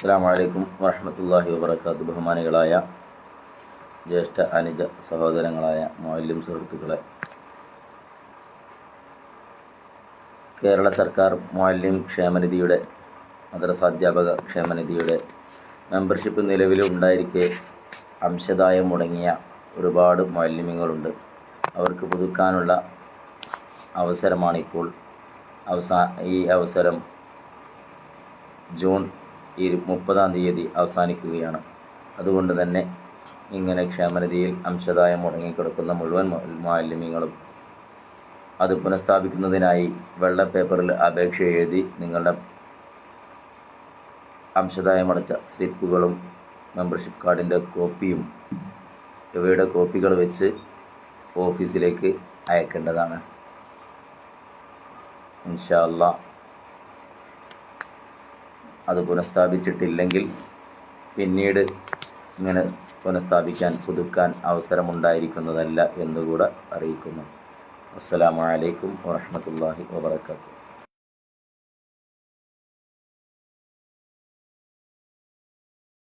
അസ്സലാമു അലൈക്കും വറഹ്മത്തുള്ളാഹി വബറകാതുഹു. ബഹുമാനികളായ ജ്യേഷ്ഠ അനുജ സഹോദരങ്ങളായ മുഅല്ലിം സുഹൃത്തുക്കളെ, കേരള സർക്കാർ മുഅല്ലിം ക്ഷേമനിധിയുടെ മദ്രസാധ്യാപക ക്ഷേമനിധിയുടെ മെമ്പർഷിപ്പ് നിലവിലുണ്ടായിരിക്കെ അംശദായം മുടങ്ങിയ ഒരുപാട് മുഅല്ലിമീങ്ങളുണ്ട്. അവർക്ക് പുതുക്കാനുള്ള അവസരമാണിപ്പോൾ. ഈ അവസരം ജൂൺ 30 അവസാനിക്കുകയാണ്. അതുകൊണ്ട് തന്നെ ഇങ്ങനെ ക്ഷേമനിധിയിൽ അംശദായം മുടങ്ങിക്കിടക്കുന്ന മുഴുവൻ മുഅല്ലിമീങ്ങളും അത് പുനഃസ്ഥാപിക്കുന്നതിനായി വെള്ള പേപ്പറിൽ അപേക്ഷ എഴുതി നിങ്ങളുടെ അംശദായമടച്ച സ്ലിപ്പുകളും മെമ്പർഷിപ്പ് കാർഡിൻ്റെ കോപ്പിയും ഇവയുടെ കോപ്പികൾ വെച്ച് ഓഫീസിലേക്ക് അയക്കേണ്ടതാണ്. ഇൻഷാ അല്ലാഹ് അത് പുനഃസ്ഥാപിച്ചിട്ടില്ലെങ്കിൽ പിന്നീട് ഇങ്ങനെ പുതുക്കാൻ അവസരമുണ്ടായിരിക്കുന്നതല്ല എന്നുകൂടെ അറിയിക്കുന്നു. അസ്സലാമു അലൈക്കും വറഹ്മത്തുള്ളാഹി വബറകാതുഹു.